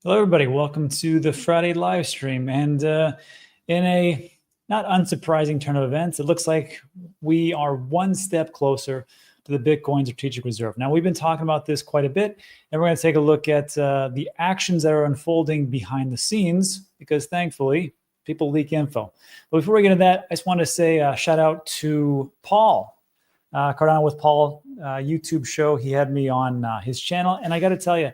Hello, everybody. Welcome to the Friday live stream. And in a not unsurprising turn of events, it looks like we are one step closer to the Bitcoin Strategic Reserve. Now, we've been talking about this quite a bit, and we're going to take a look at the actions that are unfolding behind the scenes, because thankfully, people leak info. But before we get into that, I just want to say a shout out to Paul, Cardano with Paul YouTube show. He had me on his channel, and I got to tell you,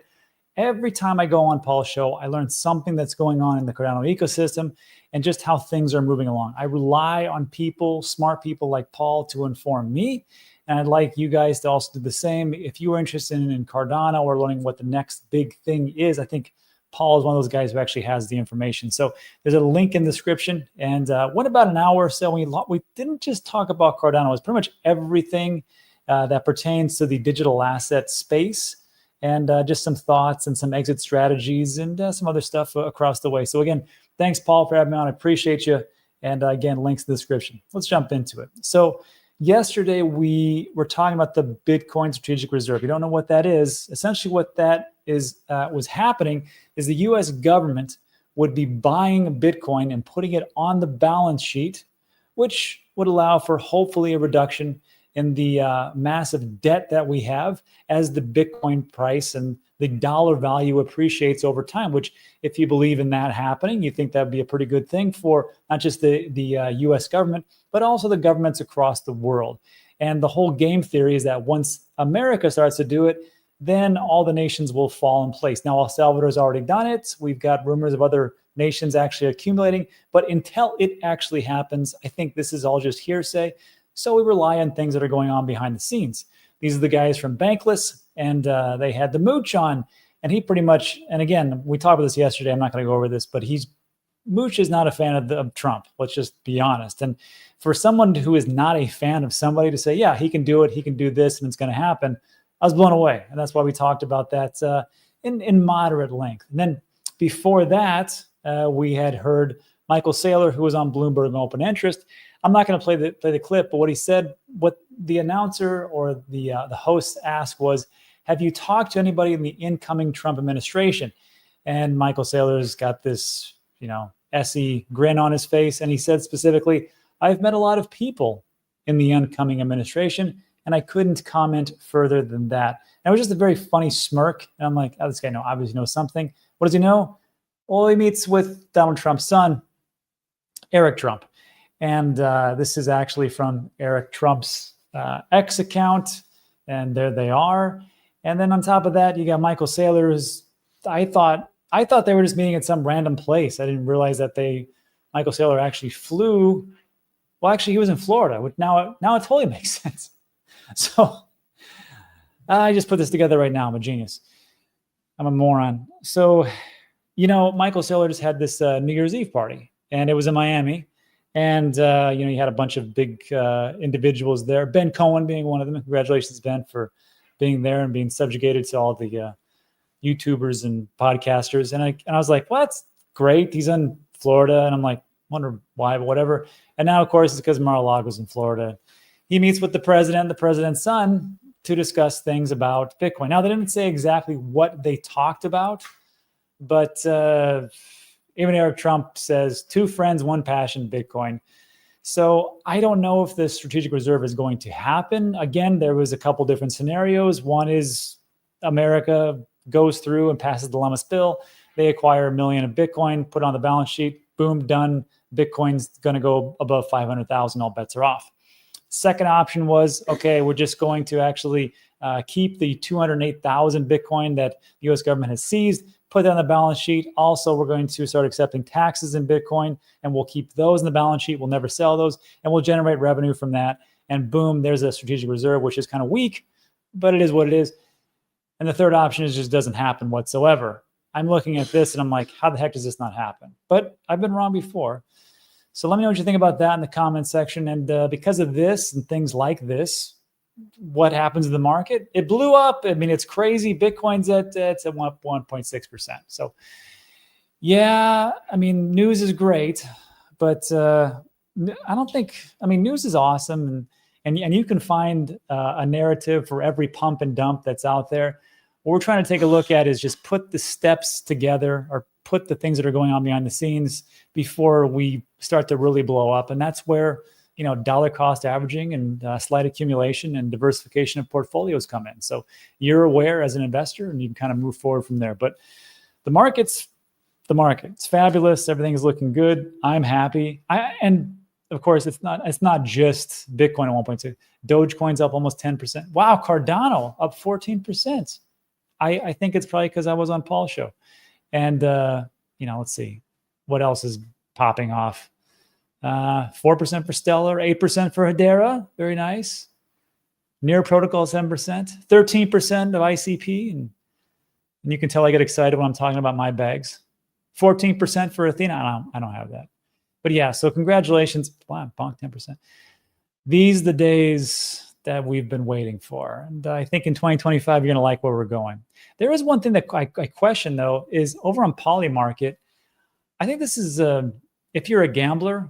every time I go on Paul's show, I learn something that's going on in the Cardano ecosystem and just how things are moving along. I rely on people, smart people like Paul, to inform me. And I'd like you guys to also do the same. If you are interested in Cardano or learning what the next big thing is, I think Paul is one of those guys who actually has the information. So there's a link in the description. And went about an hour or so. We didn't just talk about Cardano. It was pretty much everything that pertains to the digital asset space, and just some thoughts and some exit strategies and some other stuff across the way. So again, thanks, Paul, for having me on. I appreciate you. And again, links in the description. Let's jump into it. So yesterday, we were talking about the Bitcoin Strategic Reserve. If you don't know what that is, essentially what that is was happening is the U.S. government would be buying Bitcoin and putting it on the balance sheet, which would allow for hopefully a reduction in the massive debt that we have as the Bitcoin price and the dollar value appreciates over time, which if you believe in that happening, you think that'd be a pretty good thing for not just the US government, but also the governments across the world. And the whole game theory is that once America starts to do it, then all the nations will fall in place. Now, El Salvador's already done it. We've got rumors of other nations actually accumulating, but until it actually happens, I think this is all just hearsay. So we rely on things that are going on behind the scenes. These are the guys from Bankless, and they had the Mooch on, and he pretty much, and again, we talked about this yesterday, I'm not going to go over this, but Mooch is not a fan of Trump. Let's just be honest. And for someone who is not a fan of somebody to say, yeah, he can do it, he can do this, and it's going to happen, I was blown away. And that's why we talked about that in moderate length. And then before that, we had heard Michael Saylor, who was on Bloomberg Open Interest. I'm not going to play the clip, but what he said, what the announcer or the host asked was, have you talked to anybody in the incoming Trump administration? And Michael Saylor's got this, SE grin on his face. And he said specifically, I've met a lot of people in the incoming administration, and I couldn't comment further than that. And it was just a very funny smirk. And I'm like, oh, this guy obviously knows something. What does he know? Well, he meets with Donald Trump's son, Eric Trump. And this is actually from Eric Trump's X account. And there they are. And then on top of that, you got Michael Saylor's. I thought they were just meeting at some random place. I didn't realize that Michael Saylor actually flew. Well, actually, he was in Florida, which now it totally makes sense. So I just put this together right now. I'm a genius. I'm a moron. So, Michael Saylor just had this New Year's Eve party, and it was in Miami. And, you had a bunch of big individuals there, Ben Cohen being one of them. Congratulations, Ben, for being there and being subjugated to all the YouTubers and podcasters. And I was like, well, that's great. He's in Florida. And I'm like, wonder why, but whatever. And now, of course, it's because Mar-A-Lago's in Florida. He meets with the president's son, to discuss things about Bitcoin. Now, they didn't say exactly what they talked about, but even Eric Trump says, 2 friends, 1 passion, Bitcoin. So I don't know if the strategic reserve is going to happen. Again, there was a couple different scenarios. One is America goes through and passes the Lummis bill. They acquire $1 million of Bitcoin, put it on the balance sheet, boom, done. Bitcoin's going to go above 500,000. All bets are off. Second option was, okay, we're just going to actually keep the 208,000 Bitcoin that the U.S. government has seized, put that on the balance sheet. Also, we're going to start accepting taxes in Bitcoin, and we'll keep those in the balance sheet. We'll never sell those, and we'll generate revenue from that. And boom, there's a strategic reserve, which is kind of weak, but it is what it is. And the third option is just doesn't happen whatsoever. I'm looking at this, and I'm like, how the heck does this not happen? But I've been wrong before. So let me know what you think about that in the comment section. And because of this and things like this, what happens in the market? It blew up. I mean, it's crazy. Bitcoin's at 1.6%. So yeah, I mean, news is great, but I don't think, news is awesome. And you can find a narrative for every pump and dump that's out there. what we're trying to take a look at is just put the steps together, or put the things that are going on behind the scenes before we start to really blow up. And that's where, you know, dollar cost averaging and slight accumulation and diversification of portfolios come in. So you're aware as an investor, and you can kind of move forward from there. But the market's the market. It's fabulous. Everything is looking good. I'm happy. And of course, it's not just Bitcoin at 1.2. Dogecoin's up almost 10%. Wow, Cardano up 14%. I think it's probably because I was on Paul's show. And you know, let's see what else is popping off. 4% for Stellar, 8% for Hedera. Very nice. Near Protocol 7%, 13% of ICP, and you can tell I get excited when I'm talking about my bags. 14% for Athena. I don't have that. But yeah, so congratulations. Wow, bonk 10%. These are the days that we've been waiting for. And I think in 2025, you're going to like where we're going. There is one thing that I question, though, is over on Polymarket. I think this is, if you're a gambler,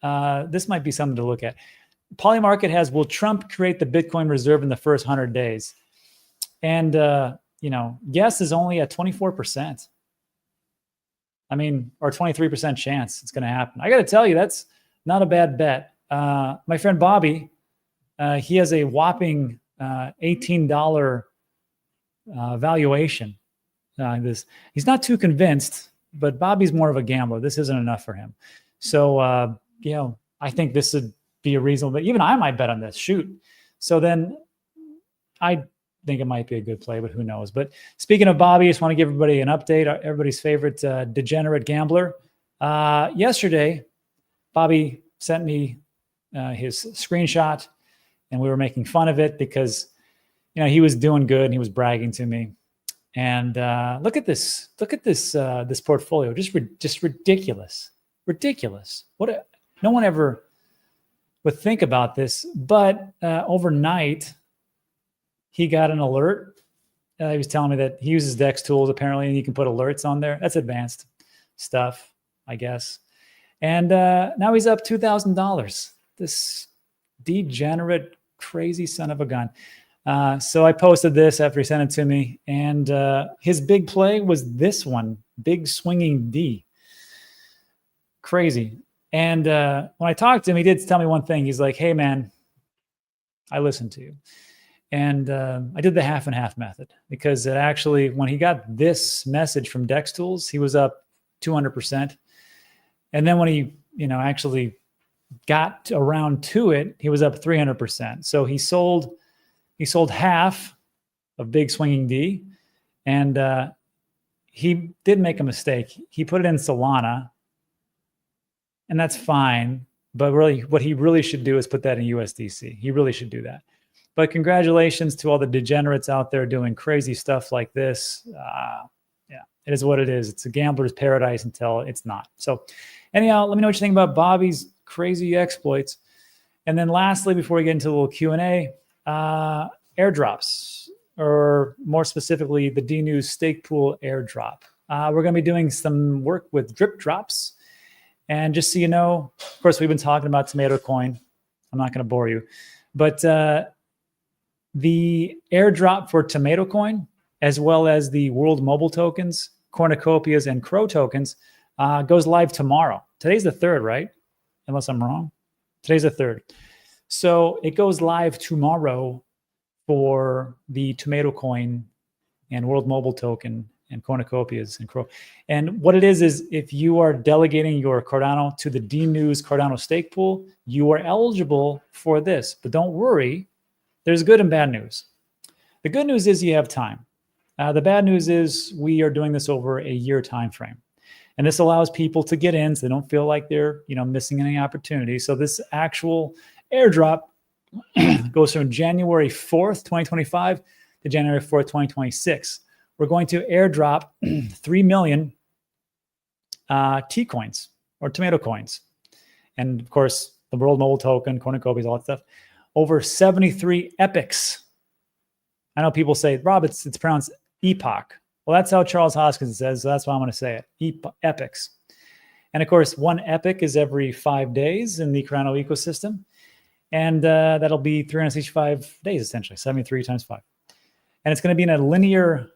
this might be something to look at. Polymarket has, will Trump create the Bitcoin reserve in the first 100 days? And, you know, yes is only at 24%. I mean, or 23% chance it's going to happen. I got to tell you, that's not a bad bet. My friend Bobby, he has a whopping $18 valuation. He's not too convinced, but Bobby's more of a gambler. This isn't enough for him. So, you know, I think this would be a reasonable, even I might bet on this. Shoot. So then I think it might be a good play, but who knows? But speaking of Bobby, I just want to give everybody an update. Everybody's favorite degenerate gambler. Yesterday, Bobby sent me his screenshot, and we were making fun of it because, you know, he was doing good and he was bragging to me. And look at this. Look at this. This portfolio, just ridiculous. Ridiculous. No one ever would think about this, but overnight, he got an alert. He was telling me that he uses DEX tools apparently, and you can put alerts on there. That's advanced stuff, I guess. And now he's up $2,000. This degenerate, crazy son of a gun. So I posted this after he sent it to me, and his big play was this one, big swinging D. Crazy. And when I talked to him, he did tell me one thing. He's like, hey, man, I listened to you. And I did the half and half method because it actually, when he got this message from DEX Tools, he was up 200%. And then when he, you know, actually got around to it, he was up 300%. So he sold half of big swinging D, and he did make a mistake. He put it in Solana, and that's fine. But really, what he really should do is put that in USDC. He really should do that. But congratulations to all the degenerates out there doing crazy stuff like this. Yeah, it is what it is. It's a gambler's paradise until it's not. So anyhow, let me know what you think about Bobby's crazy exploits. And then lastly, before we get into a little Q&A, airdrops, or more specifically, the DNEWS stake pool airdrop. We're going to be doing some work with DripDropz. And just so you know, of course, we've been talking about Tomato Coin. I'm not going to bore you. But the airdrop for Tomato Coin, as well as the World Mobile tokens, Cornucopias, and Crow tokens, goes live tomorrow. Today's the 3rd, right? Unless I'm wrong. Today's the 3rd. So it goes live tomorrow for the Tomato Coin and World Mobile token and Cornucopias and Crow. And what it is if you are delegating your Cardano to the DNEWS Cardano stake pool, you are eligible for this. But don't worry, there's good and bad news. The good news is you have time. The bad news is we are doing this over a year time frame. And this allows people to get in so they don't feel like they're, you know, missing any opportunity. So this actual airdrop goes from January 4th, 2025 to January 4th, 2026. We're going to airdrop 3 million T coins or tomato coins. And of course, the World Mobile token, Cornucopias, all that stuff. Over 73 epochs. I know people say, Rob, it's pronounced epoch. Well, that's how Charles Hoskins says, so that's why I'm going to say it, epochs. And of course, one epoch is every 5 days in the Cardano ecosystem. And that'll be 365 days, essentially, 73 times 5. and it's going to be in a linear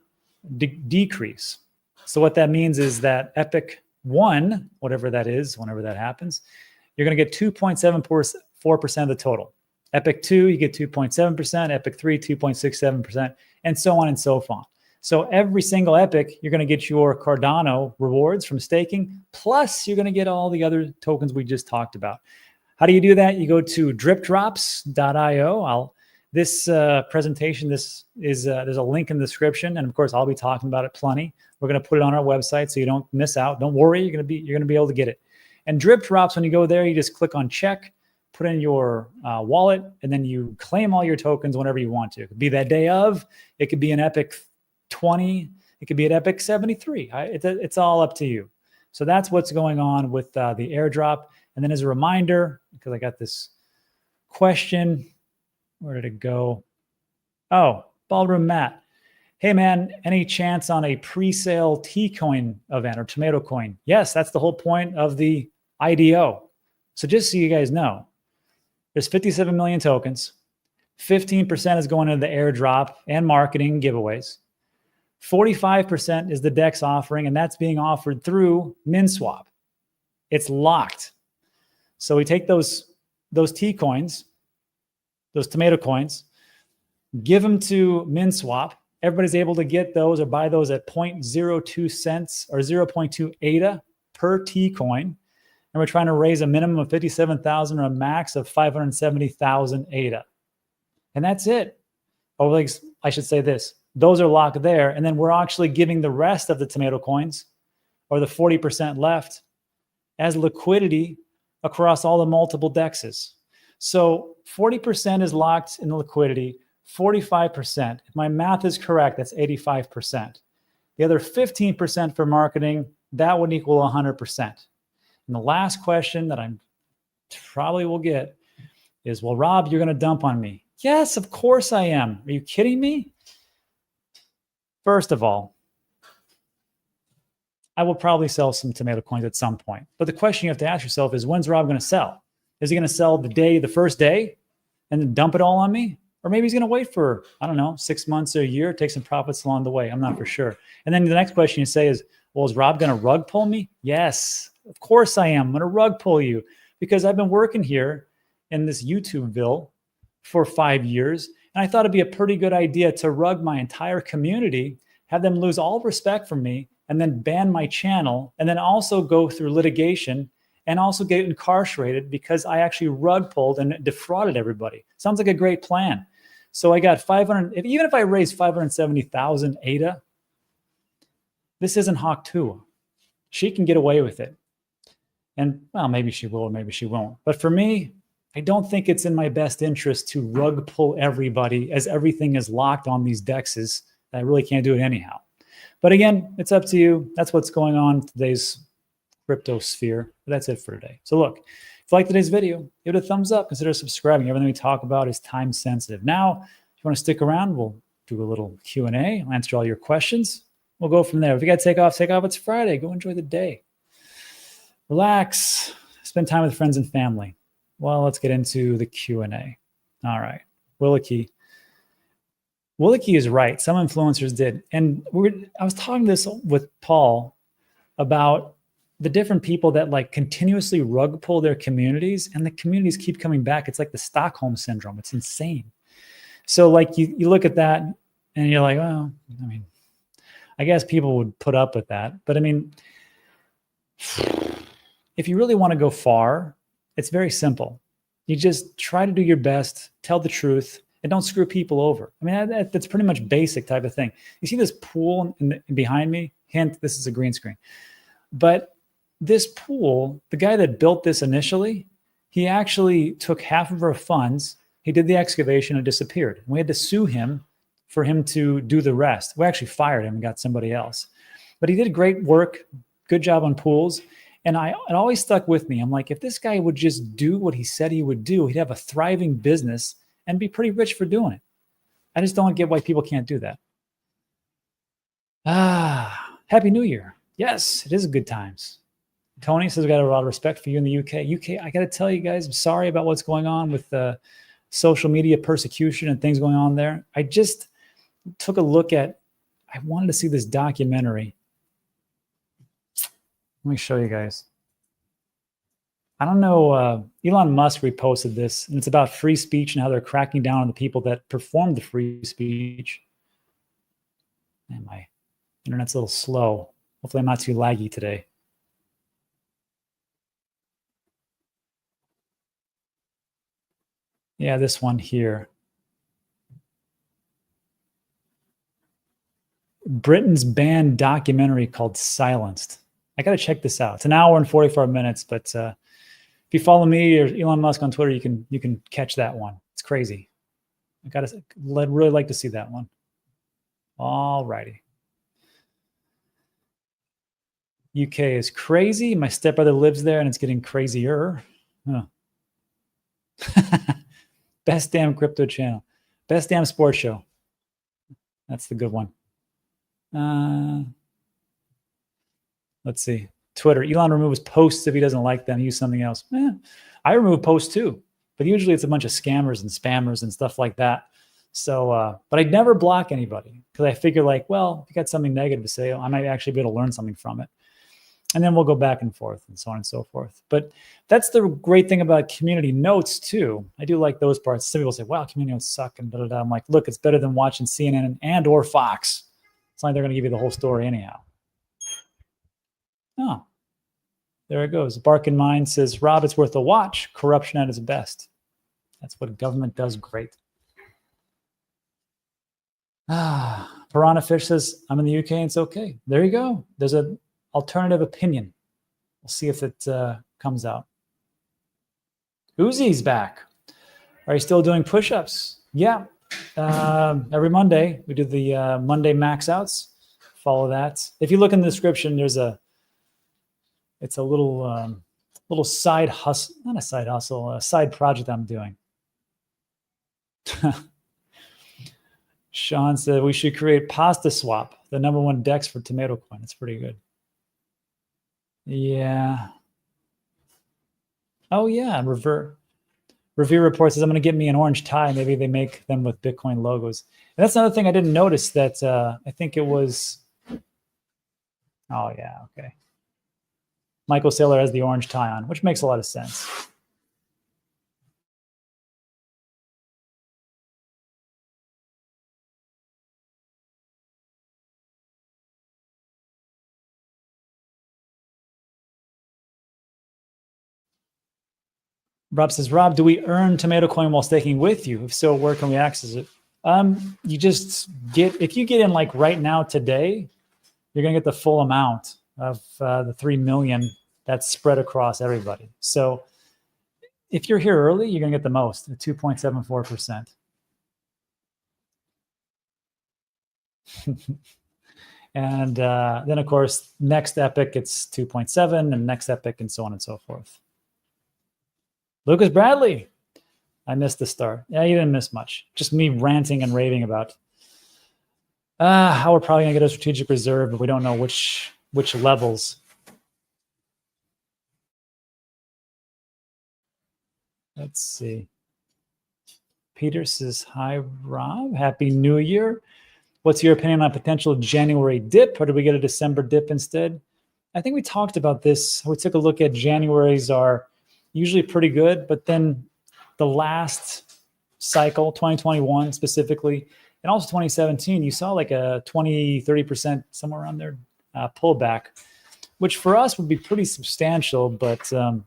decrease. So what that means is that epoch 1, whatever that is, whenever that happens, you're going to get 2.74% of the total. Epoch 2, you get 2.7%, epoch 3, 2.67%, and so on and so on. So every single epoch, you're going to get your Cardano rewards from staking, plus you're going to get all the other tokens we just talked about. How do you do that? You go to DripDropz.io. This presentation, there's a link in the description, and of course, I'll be talking about it plenty. We're going to put it on our website so you don't miss out. Don't worry, you're going to be able to get it. And DripDropz, when you go there, you just click on check, put in your wallet, and then you claim all your tokens whenever you want to. It could be that day of, it could be an epoch 20, it could be an epoch 73. It's all up to you. So that's what's going on with the airdrop. And then as a reminder, because I got this question, where did it go? Oh, Ballroom Matt. Hey man, any chance on a pre-sale T-coin event or tomato coin? Yes, that's the whole point of the IDO. So just so you guys know, there's 57 million tokens. 15% is going into the airdrop and marketing giveaways. 45% is the DEX offering, and that's being offered through MinSwap. It's locked. So we take those T coins, those tomato coins, give them to MinSwap. Everybody's able to get those or buy those at 0.02 cents or 0.2 ADA per T coin. And we're trying to raise a minimum of 57,000 or a max of 570,000 ADA. And that's it. Or like, I should say this, those are locked there. And then we're actually giving the rest of the tomato coins, or the 40% left, as liquidity across all the multiple DEXs. So 40% is locked in the liquidity, 45%. If my math is correct, that's 85%. The other 15% for marketing, that would equal 100%. And the last question that I probably will get is, well, Rob, you're going to dump on me. Yes, of course I am. Are you kidding me? First of all, I will probably sell some tomato coins at some point. But the question you have to ask yourself is, when's Rob going to sell? Is he going to sell the first day and then dump it all on me? Or maybe he's going to wait for, I don't know, 6 months or a year, take some profits along the way. I'm not for sure. And then the next question you say is, well, is Rob going to rug pull me? Yes, of course I am. I'm going to rug pull you, because I've been working here in this YouTubeville for 5 years. And I thought it'd be a pretty good idea to rug my entire community, have them lose all respect for me, and then ban my channel, and then also go through litigation and also get incarcerated because I actually rug pulled and defrauded everybody. Sounds like a great plan. So I got 500, even if I raise 570,000 ADA, this isn't Hawk Tuah. She can get away with it. And well, maybe she will, or maybe she won't. But for me, I don't think it's in my best interest to rug pull everybody, as everything is locked on these DEXs. I really can't do it anyhow. But again, it's up to you. That's what's going on in today's crypto sphere. That's it for today. So look, if you like today's video, give it a thumbs up. Consider subscribing. Everything we talk about is time sensitive. Now, if you want to stick around, we'll do a little Q&A. I'll answer all your questions. We'll go from there. If you got to take off, take off. It's Friday. Go enjoy the day. Relax. Spend time with friends and family. Well, let's get into the Q&A. All right. Willicky is right. Some influencers did. And I was talking this with Paul about the different people that like continuously rug pull their communities, and the communities keep coming back. It's like the Stockholm syndrome. It's insane. So like you look at that and you're like, well, I mean, I guess people would put up with that. But I mean, if you really want to go far, it's very simple. You just try to do your best, tell the truth, and don't screw people over. I mean, that's pretty much basic type of thing. You see this pool behind me? Hint, this is a green screen. But this pool, the guy that built this initially, he actually took half of our funds. He did the excavation and disappeared. We had to sue him for him to do the rest. We actually fired him and got somebody else. But he did great work, good job on pools. And it always stuck with me. I'm like, if this guy would just do what he said he would do, he'd have a thriving business and be pretty rich for doing it. I just don't get why people can't do that. Happy New Year. Yes, it is good times. Tony says, I got a lot of respect for you in the UK. I got to tell you guys, I'm sorry about what's going on with social media persecution and things going on there. took a look at, I wanted to see this documentary. Let me show you guys. I don't know, Elon Musk reposted this, and it's about free speech and how they're cracking down on the people that perform the free speech. Man, my internet's a little slow. Hopefully I'm not too laggy today. Yeah, this one here. Britain's banned documentary called Silenced. I got to check this out. It's an hour and 44 minutes, but if you follow me or Elon Musk on Twitter, you can catch that one. It's crazy. I'd really like to see that one. All righty. UK is crazy. My stepbrother lives there, and it's getting crazier. Huh. Best damn crypto channel. Best damn sports show. That's the good one. Let's see. Twitter. Elon removes posts if he doesn't like them. Use something else. I remove posts too, but usually it's a bunch of scammers and spammers and stuff like that. So, but I never block anybody because I figure like, well, if you got something negative to say, I might actually be able to learn something from it. And then we'll go back and forth and so on and so forth. But that's the great thing about community notes too. I do like those parts. Some people say, wow, community notes suck and da, da, da. I'm like, look, it's better than watching CNN and or Fox. It's like they're going to give you the whole story anyhow. Oh, there it goes. Barkin Mind says, Rob, it's worth a watch. Corruption at its best. That's what government does great. Piranha Fish says, I'm in the UK and it's okay. There you go. There's an alternative opinion. We'll see if it comes out. Uzi's back. Are you still doing push-ups? Yeah. Every Monday, we do the Monday max outs. Follow that. If you look in the description, it's a little side hustle, not a side hustle, a side project I'm doing. Sean said we should create Pasta Swap, the #1 DEX for tomato coin. It's pretty good. Yeah. Oh yeah, Revere Report says I'm going to get me an orange tie. Maybe they make them with Bitcoin logos. And that's another thing I didn't notice that I think it was. Oh yeah, okay. Michael Saylor has the orange tie on, which makes a lot of sense. Rob says, Rob, do we earn Tomato Coin while staking with you? If so, where can we access it? You just if you get in like right now today, you're going to get the full amount of the 3 million that's spread across everybody. So if you're here early, you're going to get the most, 2.74%. And then, of course, next epic, it's 2.7, and next epic, and so on and so forth. Lucas Bradley, I missed the start. Yeah, you didn't miss much. Just me ranting and raving about how we're probably going to get a strategic reserve, but we don't know which levels. Let's see. Peter says, hi, Rob. Happy New Year. What's your opinion on potential January dip, or do we get a December dip instead? I think we talked about this. We took a look at January's are usually pretty good, but then the last cycle, 2021 specifically, and also 2017, you saw like a 20, 30%, somewhere around there, pullback, which for us would be pretty substantial. But I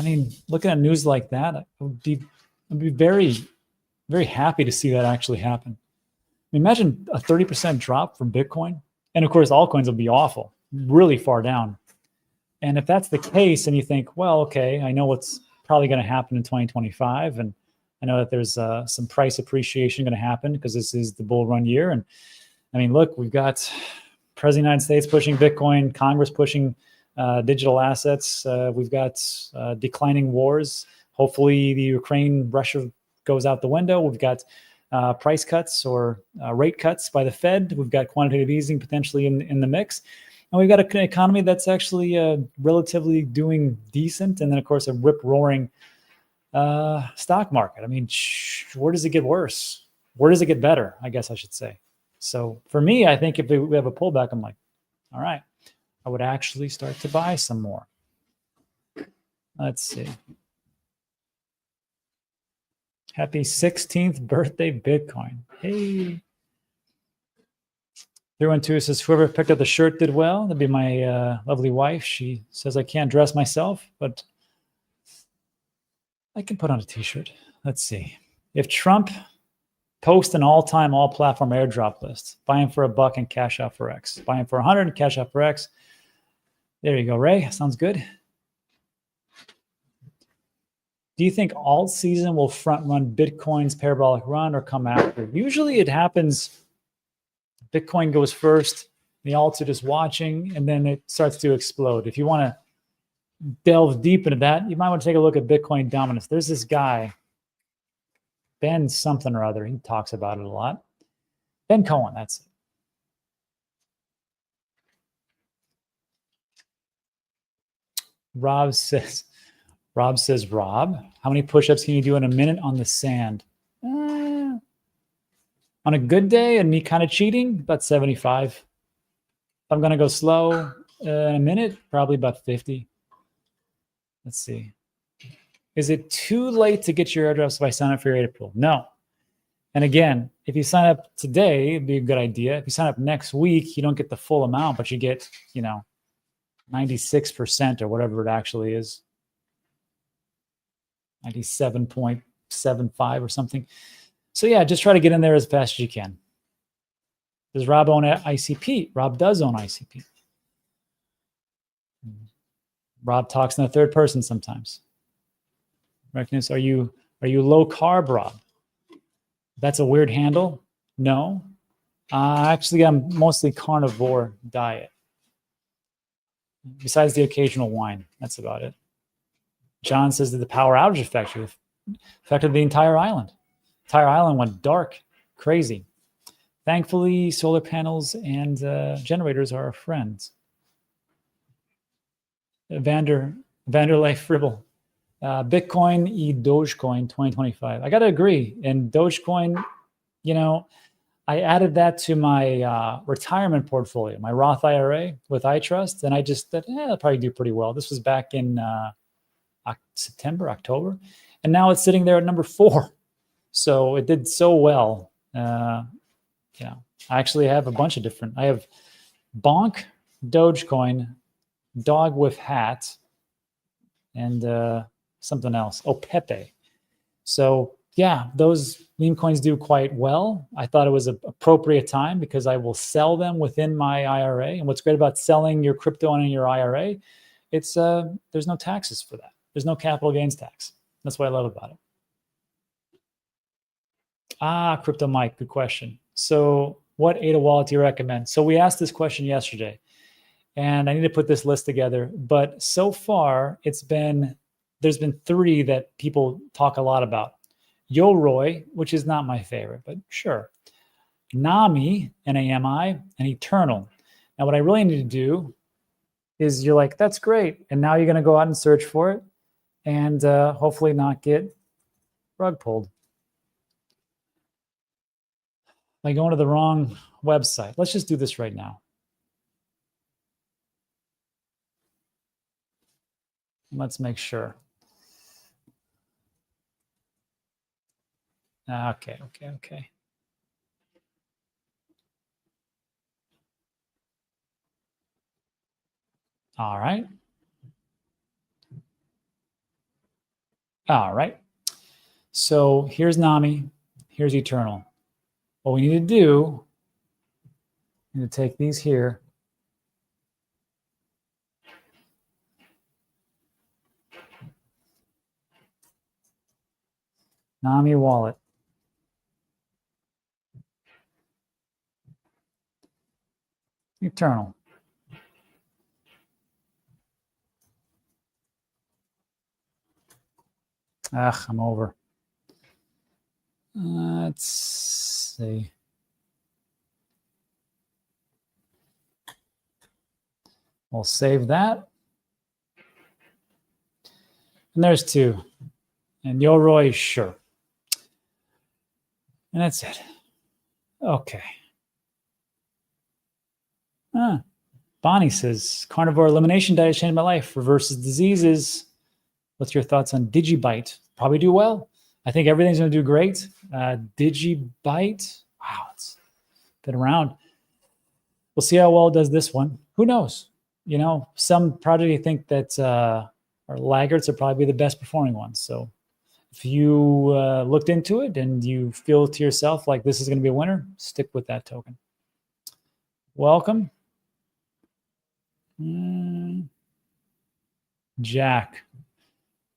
mean, looking at news like that, I'd be very, very happy to see that actually happen. I mean, imagine a 30% drop from Bitcoin. And of course, altcoins will be awful, really far down. And if that's the case, and you think, well, okay, I know what's probably going to happen in 2025. And I know that there's some price appreciation going to happen because this is the bull run year. And I mean, look, we've got President of the United States pushing Bitcoin, Congress pushing digital assets. We've got declining wars. Hopefully the Ukraine-Russia goes out the window. We've got price cuts or rate cuts by the Fed. We've got quantitative easing potentially in the mix. And we've got an economy that's actually relatively doing decent. And then, of course, a rip-roaring stock market. I mean, where does it get worse? where does it get better? I guess I should say. So for me, I think if we have a pullback, I'm like, all right, I would actually start to buy some more. Let's see. Happy 16th birthday, Bitcoin. Hey. 312 says, whoever picked up the shirt did well. That'd be my lovely wife. She says I can't dress myself, but I can put on a t-shirt. Let's see. If Trump posts an all-time, all-platform airdrop list, buying for $1 and cash out for X. Buying for 100 and cash out for X. There you go, Ray. Sounds good. Do you think alt season will front run Bitcoin's parabolic run or come after? Usually it happens, Bitcoin goes first, the alts are just watching, and then it starts to explode. If you want to delve deep into that, you might want to take a look at Bitcoin dominance. There's this guy, Ben something or other. He talks about it a lot. Ben Cohen, that's it. Rob says, Rob, how many push-ups can you do in a minute on the sand? On a good day and me kind of cheating, about 75. If I'm going to go slow in a minute, probably about 50. Let's see. Is it too late to get your airdrops if I sign up for your April? No. And again, if you sign up today, it'd be a good idea. If you sign up next week, you don't get the full amount, but you get, 96% or whatever it actually is. 97.75 or something. So yeah, just try to get in there as fast as you can. Does Rob own ICP? Rob does own ICP. Rob talks in the third person sometimes. Recognize, are you low carb, Rob? That's a weird handle. No. Actually, I'm mostly carnivore diet. Besides the occasional wine. That's about it. John says that the power outage affected the entire island. Entire island went dark, crazy. Thankfully, solar panels and generators are our friends. Vanderlei Fribble. Bitcoin Dogecoin 2025. I got to agree. And Dogecoin, I added that to my retirement portfolio, my Roth IRA with iTRUST. And I just thought, it'll probably do pretty well. This was back in September, October. And now it's sitting there at number 4. So it did so well. I actually have a bunch of different. I have Bonk, Dogecoin, Dog with Hat, and something else. Oh, Pepe. So yeah, those meme coins do quite well. I thought it was an appropriate time because I will sell them within my IRA. And what's great about selling your crypto in your IRA, it's there's no taxes for that. There's no capital gains tax. That's what I love about it. Crypto Mike, good question. So what ADA wallet do you recommend? So we asked this question yesterday, and I need to put this list together. But so far, there's been 3 that people talk a lot about. Yoroi, which is not my favorite, but sure. Nami, N-A-M-I, and Eternal. Now, what I really need to do is you're like, that's great. And now you're going to go out and search for it and hopefully not get rug pulled by going to the wrong website. Let's just do this right now. Let's make sure. Okay. All right. So here's Nami. Here's Eternal. What we need to do, we need to take these here. Nami wallet. Eternal. I'm over. Let's see. We'll save that. And there's 2. And Yoroi, sure. And that's it. Okay. Bonnie says, carnivore elimination diet changed my life, reverses diseases. What's your thoughts on Digibyte? Probably do well. I think everything's going to do great. Digibyte, wow, it's been around. We'll see how well it does this one. Who knows? You know, some probably think that our laggards are probably the best performing ones. So if you looked into it and you feel to yourself like this is going to be a winner, stick with that token. Welcome. Jack.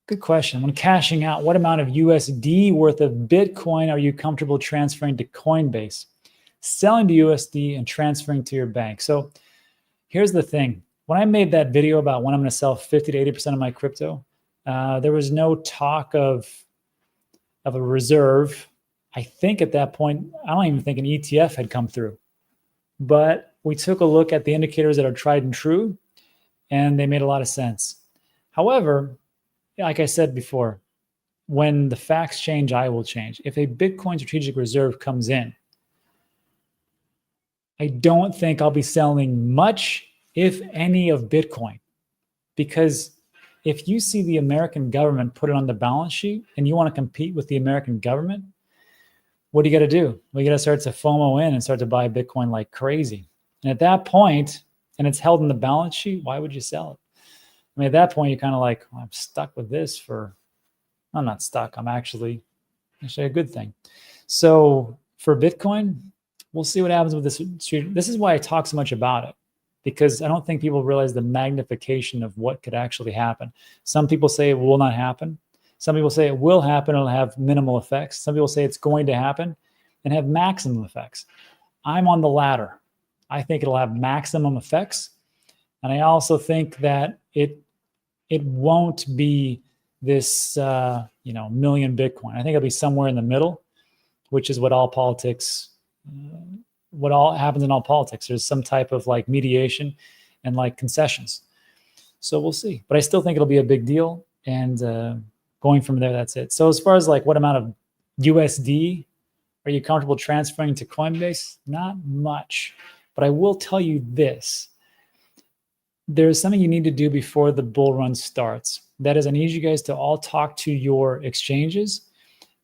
Good question. When cashing out, what amount of USD worth of Bitcoin are you comfortable transferring to Coinbase? Selling to USD and transferring to your bank. So here's the thing. When I made that video about when I'm going to sell 50 to 80% of my crypto, there was no talk of a reserve. I think at that point, I don't even think an ETF had come through. But we took a look at the indicators that are tried and true, and they made a lot of sense. However, like I said before, when the facts change, I will change. If a Bitcoin strategic reserve comes in, I don't think I'll be selling much, if any, of Bitcoin. Because if you see the American government put it on the balance sheet and you want to compete with the American government, what do you got to do? Well, you got to start to FOMO in and start to buy Bitcoin like crazy. And at that point, and it's held in the balance sheet, why would you sell it? I mean, at that point, you're kind of like, well, I'm stuck with this I'm not stuck. I'm actually a good thing. So for Bitcoin, we'll see what happens with this. This is why I talk so much about it, because I don't think people realize the magnification of what could actually happen. Some people say it will not happen. Some people say it will happen. It'll have minimal effects. Some people say it's going to happen and have maximum effects. I'm on the latter. I think it'll have maximum effects. And I also think that it won't be this million Bitcoin. I think it'll be somewhere in the middle, which is what all politics, what all happens in all politics. There's some type of like mediation and like concessions. So we'll see. But I still think it'll be a big deal. And going from there, that's it. So as far as like what amount of USD are you comfortable transferring to Coinbase? Not much. But I will tell you this. There's something you need to do before the bull run starts. That is, I need you guys to all talk to your exchanges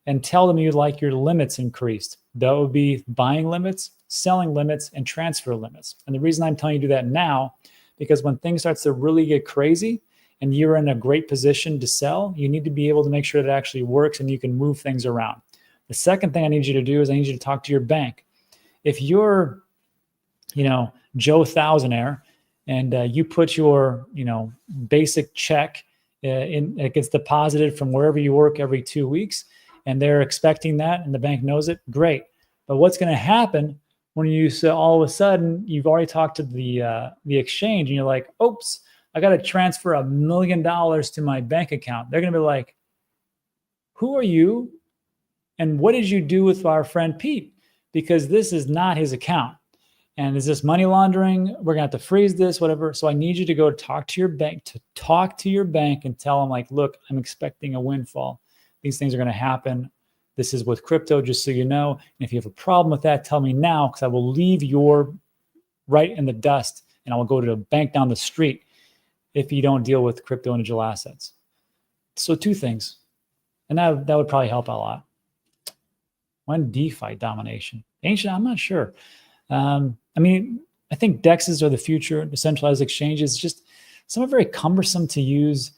and tell them you'd like your limits increased. That would be buying limits, selling limits, and transfer limits. And the reason I'm telling you to do that now, because when things start to really get crazy and you're in a great position to sell, you need to be able to make sure that it actually works and you can move things around. The second thing I need you to do is I need you to talk to your bank. If you're, Joe Thousandaire, and you put your, basic check in, it gets deposited from wherever you work every 2 weeks, and they're expecting that, and the bank knows it, great. But what's going to happen when you say all of a sudden you've already talked to the exchange, and you're like, oops, I got to transfer $1 million to my bank account. They're going to be like, who are you, and what did you do with our friend Pete? Because this is not his account. And is this money laundering? We're going to have to freeze this, whatever. So I need you to go talk to your bank, and tell them like, look, I'm expecting a windfall. These things are going to happen. This is with crypto, just so you know. And if you have a problem with that, tell me now, because I will leave your right in the dust and I will go to a bank down the street if you don't deal with crypto and digital assets. So 2 things. And that would probably help out a lot. When DeFi domination? Ancient, I'm not sure. I think DEXs are the future, decentralized exchanges. Just some are very cumbersome to use.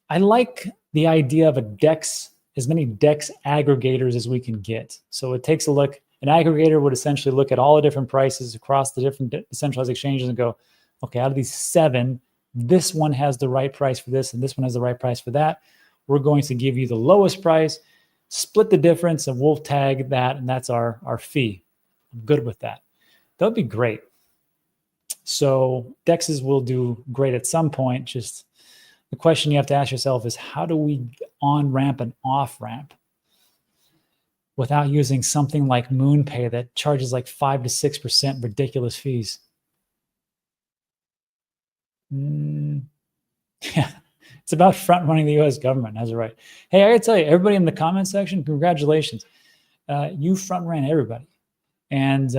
I like the idea of a DEX, as many DEX aggregators as we can get. So it takes a look. An aggregator would essentially look at all the different prices across the different decentralized exchanges and go, okay, out of these 7, this one has the right price for this, and this one has the right price for that. We're going to give you the lowest price, split the difference, and we'll tag that, and that's our fee. I'm good with that. That would be great. So DEXs will do great at some point. Just the question you have to ask yourself is, how do we on-ramp and off-ramp without using something like MoonPay that charges like 5 to 6% ridiculous fees? Yeah, it's about front-running the U.S. government. That's right. Hey, I got to tell you, everybody in the comment section, congratulations. you front ran everybody. And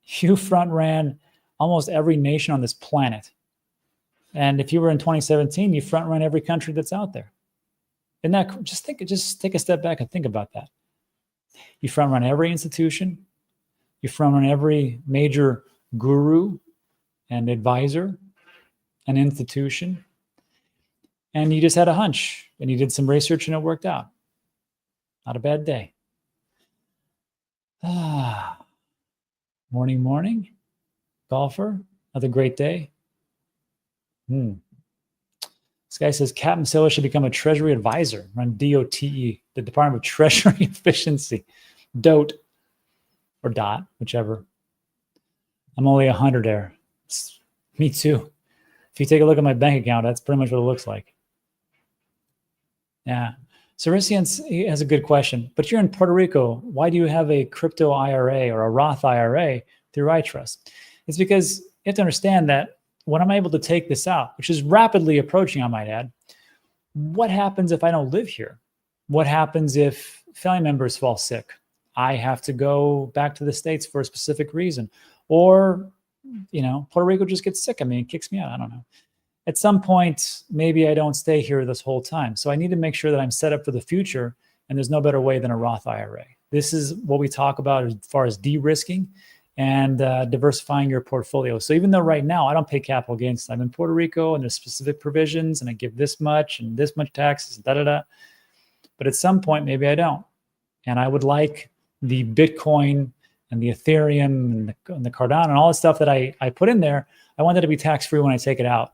you front ran almost every nation on this planet. And if you were in 2017, you front run every country that's out there. And that just take a step back and think about that. You front run every institution. You front run every major guru and advisor and institution. And you just had a hunch and you did some research and it worked out. Not a bad day. Morning, golfer. Another great day. This guy says Captain Saylor should become a Treasury advisor, run DOTE, the Department of Treasury Efficiency, DOTE or DOT, whichever. I'm only 100 there. Me too. If you take a look at my bank account, that's pretty much what it looks like. Yeah. Cericians has a good question, but you're in Puerto Rico. Why do you have a crypto IRA or a Roth IRA through iTRUST? It's because you have to understand that when I'm able to take this out, which is rapidly approaching, I might add, what happens if I don't live here? What happens if family members fall sick? I have to go back to the States for a specific reason. Or, Puerto Rico just gets sick of me and kicks me out. I don't know. At some point, maybe I don't stay here this whole time. So I need to make sure that I'm set up for the future. And there's no better way than a Roth IRA. This is what we talk about as far as de-risking and diversifying your portfolio. So even though right now I don't pay capital gains, I'm in Puerto Rico and there's specific provisions and I give this much and this much taxes, da-da-da. But at some point, maybe I don't. And I would like the Bitcoin and the Ethereum and the Cardano and all the stuff that I put in there, I want that to be tax-free when I take it out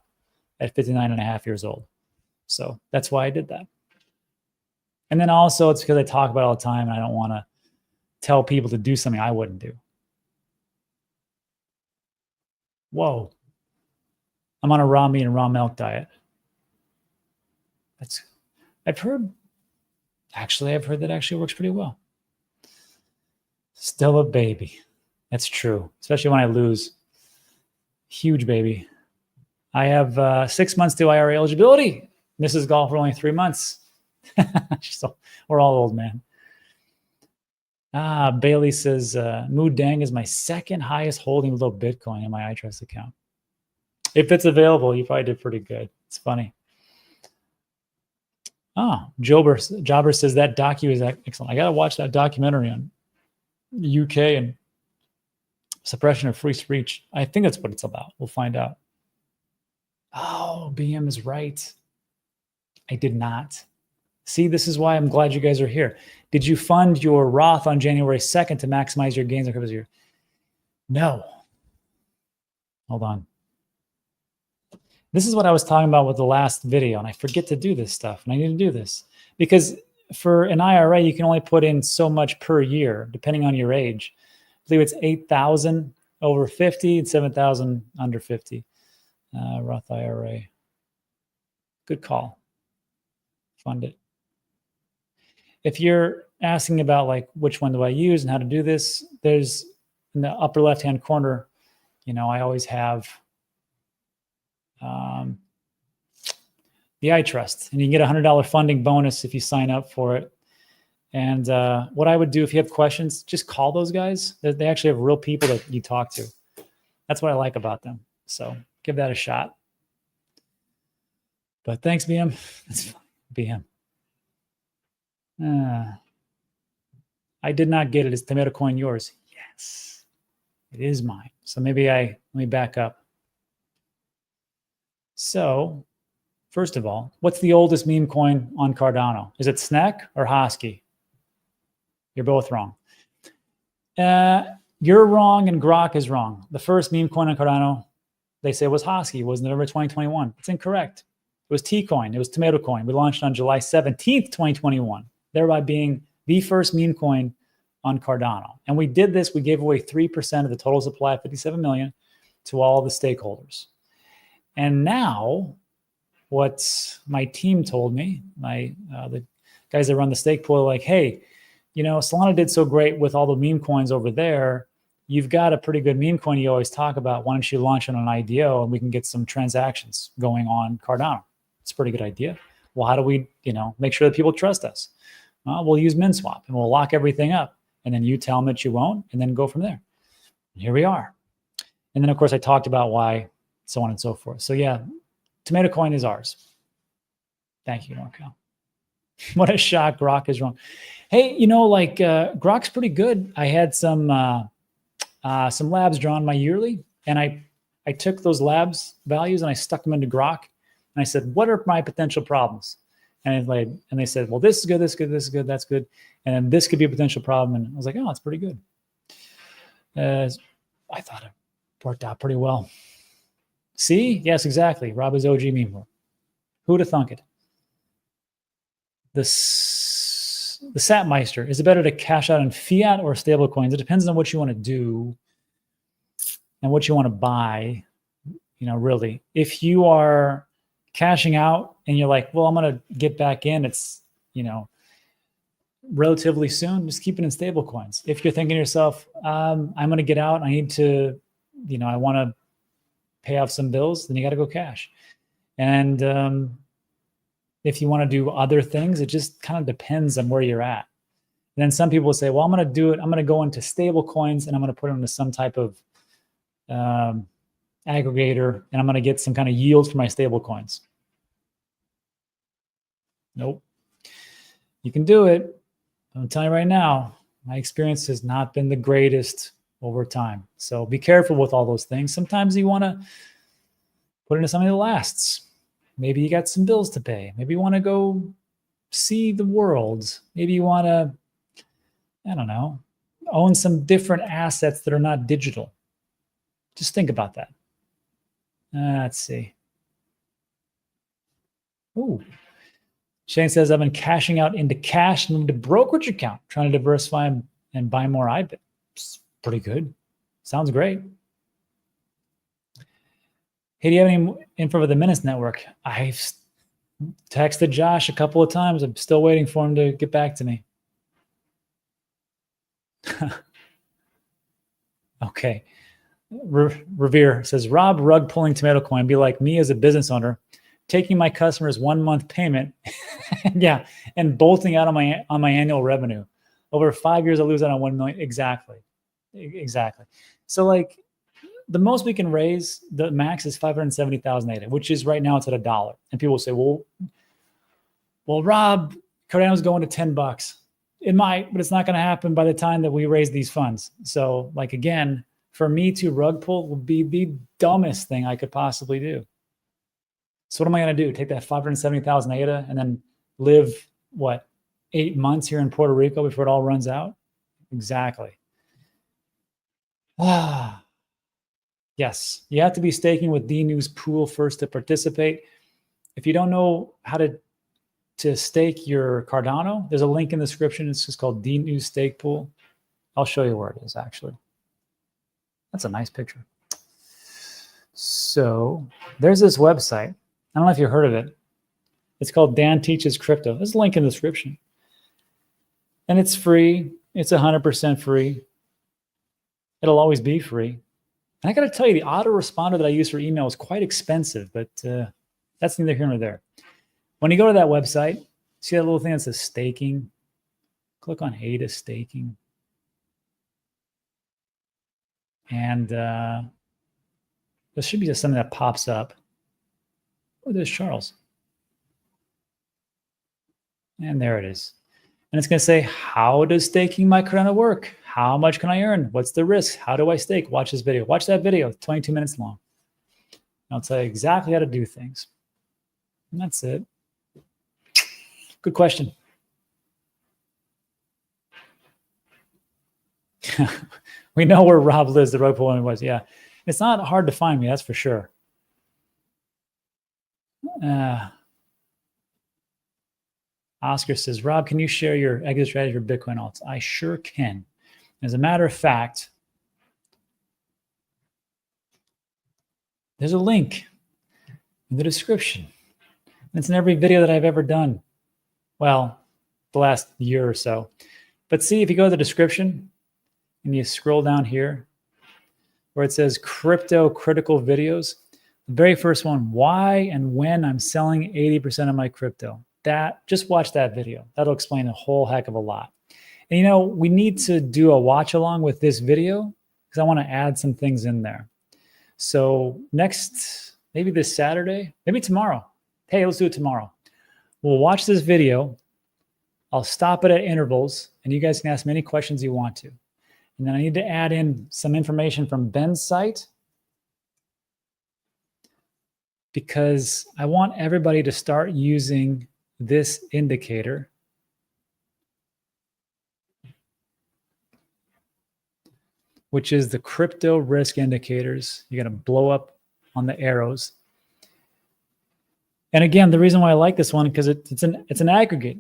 at 59 and a half years old. So that's why I did that. And then also it's because I talk about it all the time and I don't want to tell people to do something I wouldn't do. Whoa. I'm on a raw meat and raw milk diet. I've heard that actually works pretty well. Still a baby. That's true, especially when I lose. Huge baby. I have 6 months to IRA eligibility. Mrs. Golf for only 3 months. So we're all old, man. Bailey says, Mood Dang is my second highest holding of little Bitcoin in my iTrust account. If it's available, you probably did pretty good. It's funny. Jobber says that docu is excellent. I got to watch that documentary on UK and suppression of free speech. I think that's what it's about. We'll find out. Oh, BM is right. I did not. See, this is why I'm glad you guys are here. Did you fund your Roth on January 2nd to maximize your gains on crypto year? No. Hold on. This is what I was talking about with the last video, and I forget to do this stuff, and I need to do this. Because for an IRA, you can only put in so much per year, depending on your age. I believe it's 8,000 over 50 and 7,000 under 50. Roth IRA. Good call. Fund it. If you're asking about like which one do I use and how to do this, there's in the upper left-hand corner, I always have the iTrust, and you can get a $100 funding bonus if you sign up for it. And what I would do if you have questions, just call those guys. They actually have real people that you talk to. That's what I like about them. So give that a shot. But thanks, BM. That's fine. BM. I did not get it. Is Tomato Coin yours? Yes, it is mine. So let me back up. So first of all, what's the oldest meme coin on Cardano? Is it SNEC or Hosky? You're both wrong. You're wrong and Grok is wrong. The first meme coin on Cardano, they say was Hosky. It was November 2021. It's incorrect. It was T-Coin. It was Tomato Coin. We launched on July 17th, 2021, thereby being the first meme coin on Cardano. And we did this. We gave away 3% of the total supply of 57 million to all the stakeholders. And now what my team told me, the guys that run the stake pool, are like, hey, Solana did so great with all the meme coins over there. You've got a pretty good meme coin you always talk about. Why don't you launch it on an IDO and we can get some transactions going on Cardano? It's a pretty good idea. Well, how do we, make sure that people trust us? We'll use MinSwap and we'll lock everything up. and then you tell them that you won't, and then go from there. And here we are. And then, of course, I talked about why, so on and so forth. So yeah, Tomato Coin is ours. Thank you, NorCal. What a shock. Grok is wrong. Hey, you know, like Grok's pretty good. I had some labs drawn my yearly, and I took those labs values and I stuck them into Grok, and I said, what are my potential problems? And they said, well, this is good, this is good, this is good, that's good, and this could be a potential problem. And I was like, oh, it's pretty good. I thought it worked out pretty well. See? Yes, exactly. Rob is OG meme. Who'd have thunk it? The Satmeister, is it better to cash out in fiat or stable coins? It depends on what you want to do and what you want to buy. You know, really, if you are cashing out and you're like, well, I'm going to get back in, it's, you know, relatively soon, just keep it in stable coins. If you're thinking to yourself, I'm going to get out, I need to, you know, I want to pay off some bills, then you got to go cash. And if you want to do other things, it just kind of depends on where you're at. And then some people say, well, I'm going to do it. I'm going to go into stable coins and I'm going to put them into some type of aggregator, and I'm going to get some kind of yield for my stable coins. Nope. You can do it. I'm telling you right now, my experience has not been the greatest over time. So be careful with all those things. Sometimes you want to put into something that lasts. Maybe you got some bills to pay. Maybe you want to go see the world. Maybe you want to, I don't know, own some different assets that are not digital. Just think about that. Let's see. Ooh. Shane says, I've been cashing out into cash and into brokerage account, trying to diversify and buy more IBIT. It's pretty good. Sounds great. Hey, do you have any info for the Menace Network? I've texted Josh a couple of times. I'm still waiting for him to get back to me. Okay. Revere says, Rob, rug pulling Tomato Coin, be like me as a business owner, taking my customers 1 month payment, yeah, and bolting out on my annual revenue. Over 5 years, I lose out on 1 million. Exactly. So like the most we can raise, the max is 570,000 ADA, which is right now it's at $1. And people will say, well, Rob, Cardano's going to $10. It might, but it's not going to happen by the time that we raise these funds. So like, again, for me to rug pull would be the dumbest thing I could possibly do. So what am I going to do? Take that 570,000 ADA and then live, what, 8 months here in Puerto Rico before it all runs out? Exactly. Yes, you have to be staking with DNEWS pool first to participate. If you don't know how to stake your Cardano, there's a link in the description. It's just called DNEWS Stake Pool. I'll show you where it is, actually. That's a nice picture. So there's this website. I don't know if you heard of it. It's called Dan Teaches Crypto. There's a link in the description. And it's free. It's 100% free. It'll always be free. And I got to tell you, the autoresponder that I use for email is quite expensive, but that's neither here nor there. When you go to that website, see that little thing that says staking? Click on ADA staking. And there should be just something that pops up. Oh, there's Charles. And there it is. And it's going to say, how does staking my Cardano work? How much can I earn? What's the risk? How do I stake? Watch this video. Watch that video. It's 22 minutes long. I'll tell you exactly how to do things. And that's it. Good question. We know where Rob lives, the rug pulling was. Yeah. It's not hard to find me, that's for sure. Oscar says, Rob, can you share your exit strategy for Bitcoin alts? I sure can. As a matter of fact, there's a link in the description. It's in every video that I've ever done. Well, the last year or so. But see, if you go to the description and you scroll down here where it says crypto critical videos, the very first one, why and when I'm selling 80% of my crypto. Just watch that video. That'll explain a whole heck of a lot. And, you know, we need to do a watch along with this video because I want to add some things in there. So next, maybe this Saturday, maybe tomorrow. Hey, let's do it tomorrow. We'll watch this video. I'll stop it at intervals, and you guys can ask me any questions you want to. And then I need to add in some information from Ben's site because I want everybody to start using this indicator. Which is the crypto risk indicators. You're going to blow up on the arrows. And again, the reason why I like this one because it's an aggregate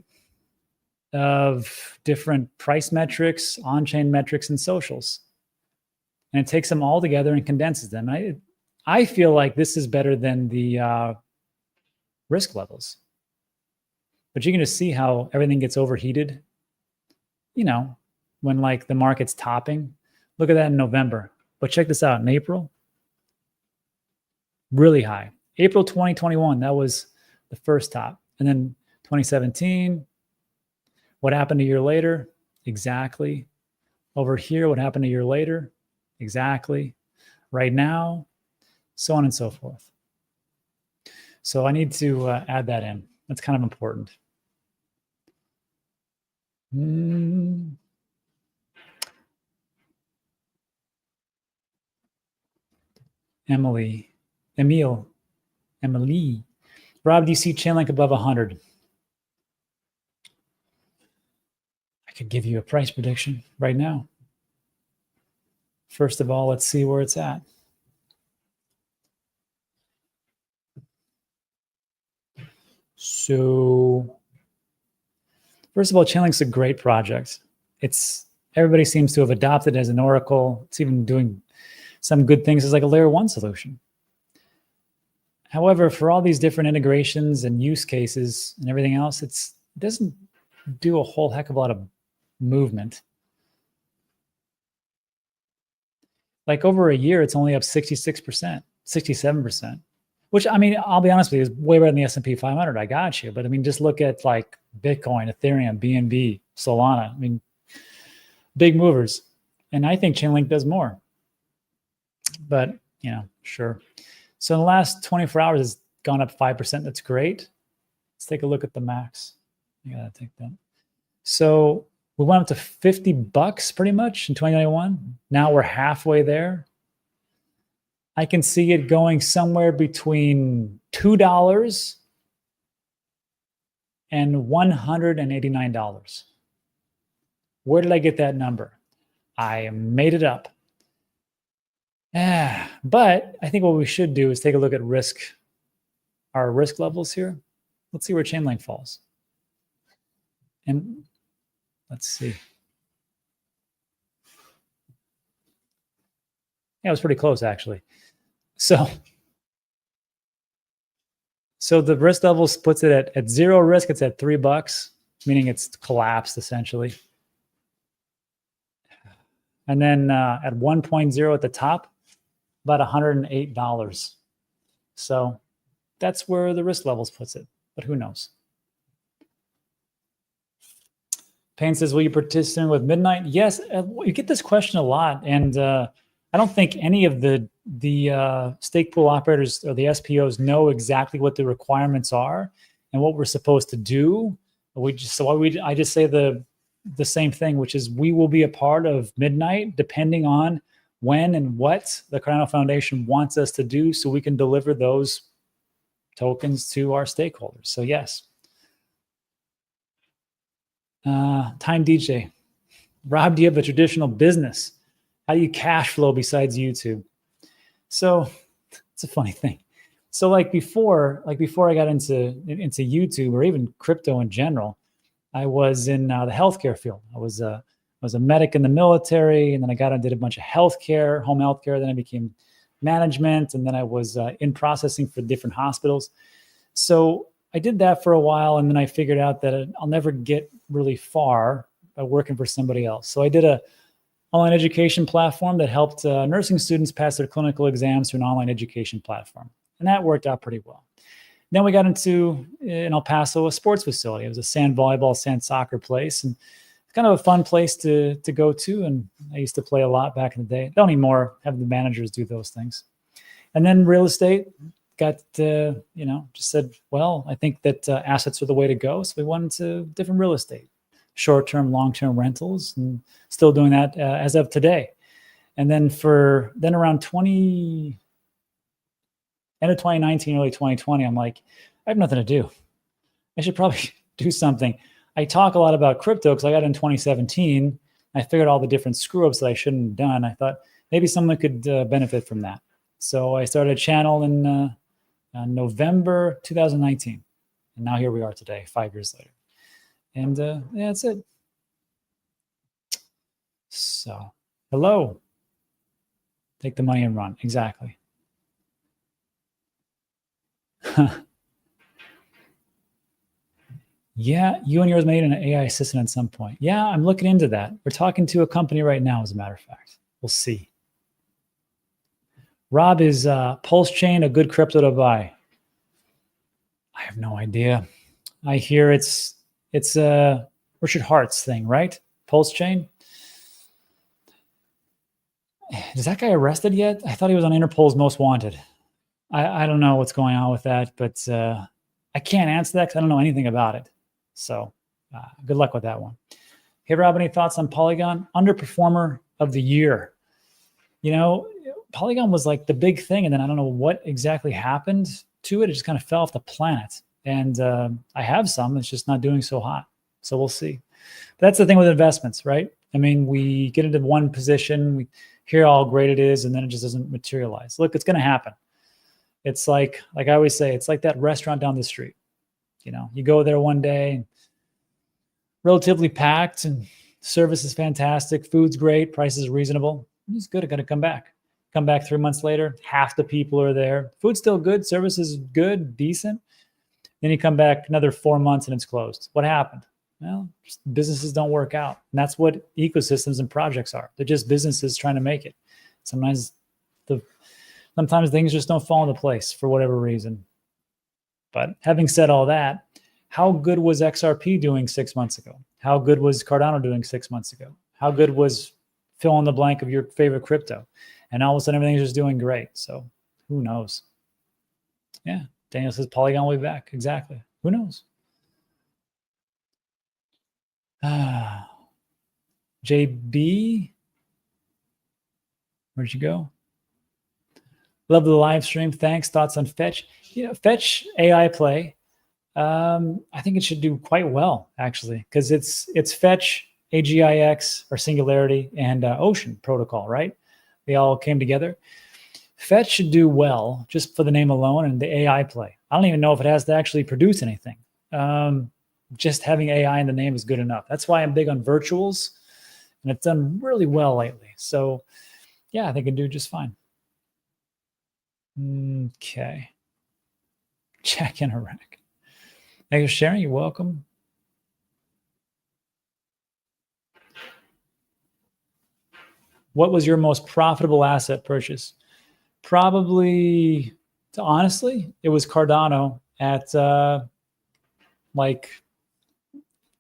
of different price metrics, on-chain metrics, and socials. And it takes them all together and condenses them. I feel like this is better than the risk levels. But you're going to see how everything gets overheated, you know, when like the market's topping. Look at that in November. But check this out, in April, really high. April 2021, that was the first top. And then 2017, what happened a year later? Exactly. Over here, what happened a year later? Exactly. Right now, so on and so forth. So I need to add that in. That's kind of important. Emily. Rob, do you see Chainlink above 100? I could give you a price prediction right now. First of all, let's see where it's at. So, first of all, Chainlink's a great project. Everybody seems to have adopted it as an oracle. It's even doing some good things as like a layer 1 solution. However, for all these different integrations and use cases and everything else, it doesn't do a whole heck of a lot of movement. Like over a year, it's only up 66%, 67%, which, I mean, I'll be honest with you, is way better than the S&P 500. I got you. But I mean, just look at like Bitcoin, Ethereum, BNB, Solana. I mean, big movers. And I think Chainlink does more. But, you know, sure. So in the last 24 hours, it's gone up 5%. That's great. Let's take a look at the max. I gotta take that. So we went up to $50 pretty much in 2021. Now we're halfway there. I can see it going somewhere between $2 and $189. Where did I get that number? I made it up. But I think what we should do is take a look at our risk levels here. Let's see where Chainlink falls. And let's see. Yeah, it was pretty close actually. So the risk levels puts it at zero risk. It's at $3, meaning it's collapsed essentially. And then at 1.0 at the top, about $108. So that's where the risk levels puts it, but who knows? Payne says, will you participate with Midnight? Yes, you get this question a lot. And I don't think any of the stake pool operators or the SPOs know exactly what the requirements are and what we're supposed to do. I just say the same thing, which is we will be a part of Midnight depending on when and what the Cardano Foundation wants us to do so we can deliver those tokens to our stakeholders. So yes. Time DJ. Rob, do you have a traditional business? How do you cash flow besides YouTube? So it's a funny thing. So like before I got into YouTube or even crypto in general, I was in the healthcare field. I was a medic in the military, and then I got and did a bunch of healthcare, home healthcare. Then I became management, and then I was in processing for different hospitals. So I did that for a while, and then I figured out that I'll never get really far by working for somebody else. So I did a online education platform that helped nursing students pass their clinical exams through an online education platform, and that worked out pretty well. Then we got into, in El Paso, a sports facility. It was a sand volleyball, sand soccer place, and kind of a fun place to go to. And I used to play a lot back in the day. Don't anymore, have the managers do those things. And then real estate got, just said, well, I think that assets are the way to go. So we went into different real estate, short-term, long-term rentals, and still doing that as of today. And then around end of 2019, early 2020, I'm like, I have nothing to do. I should probably do something. I talk a lot about crypto because I got in 2017. I figured all the different screw ups that I shouldn't have done. I thought maybe someone could benefit from that. So I started a channel in November 2019. And now here we are today, 5 years later. And yeah, that's it. So, hello. Take the money and run. Exactly. Yeah, you and yours made an AI assistant at some point. Yeah, I'm looking into that. We're talking to a company right now, as a matter of fact. We'll see. Rob, is Pulse Chain a good crypto to buy? I have no idea. I hear it's Richard Hart's thing, right? Pulse Chain. Is that guy arrested yet? I thought he was on Interpol's Most Wanted. I don't know what's going on with that, but I can't answer that because I don't know anything about it. So good luck with that one. Hey, Rob, any thoughts on Polygon? Underperformer of the year. Polygon was like the big thing, and then I don't know what exactly happened to it. It just kind of fell off the planet. And I have some. It's just not doing so hot. So we'll see. But that's the thing with investments, right? I mean, we get into one position, we hear how great it is, and then it just doesn't materialize. Look, it's going to happen. It's like I always say, it's like that restaurant down the street. You go there one day, relatively packed, and service is fantastic, food's great, price is reasonable. It's good. I'm going to come back. Come back 3 months later, half the people are there. Food's still good, service is good, decent. Then you come back another 4 months and it's closed. What happened? Well, businesses don't work out. And that's what ecosystems and projects are. They're just businesses trying to make it. Sometimes things just don't fall into place for whatever reason. But having said all that, how good was XRP doing 6 months ago? How good was Cardano doing 6 months ago? How good was fill in the blank of your favorite crypto? And all of a sudden, everything's just doing great. So who knows? Yeah, Daniel says Polygon will be back. Exactly. Who knows? JB, where'd you go? Love the live stream. Thanks. Thoughts on Fetch? Fetch AI play. I think it should do quite well, actually, because it's Fetch, AGIX, or Singularity, and Ocean protocol, right? They all came together. Fetch should do well just for the name alone and the AI play. I don't even know if it has to actually produce anything. Just having AI in the name is good enough. That's why I'm big on virtuals, and it's done really well lately. So yeah, I think it can do just fine. Okay. Check in Iraq. Thanks for sharing. You're welcome. What was your most profitable asset purchase? Probably, honestly, it was Cardano at like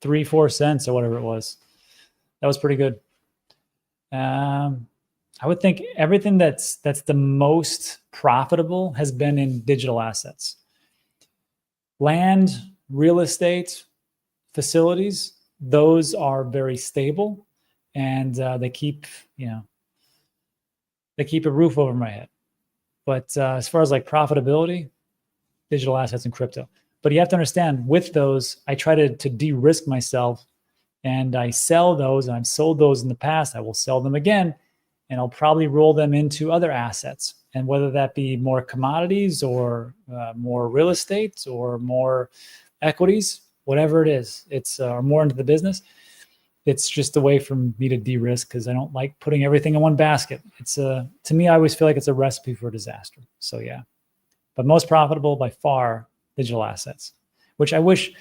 3-4 cents or whatever it was. That was pretty good. I would think everything that's the most profitable has been in digital assets. Land, real estate, facilities, those are very stable, and they keep a roof over my head. But as far as like profitability, digital assets and crypto. But you have to understand, with those, I try to de-risk myself, and I sell those, and I've sold those in the past. I will sell them again, and I'll probably roll them into other assets. And whether that be more commodities or more real estate or more equities, whatever it is, it's more into the business. It's just a way for me to de-risk, because I don't like putting everything in one basket. It's to me, I always feel like it's a recipe for disaster. So yeah, but most profitable by far, digital assets, which I wish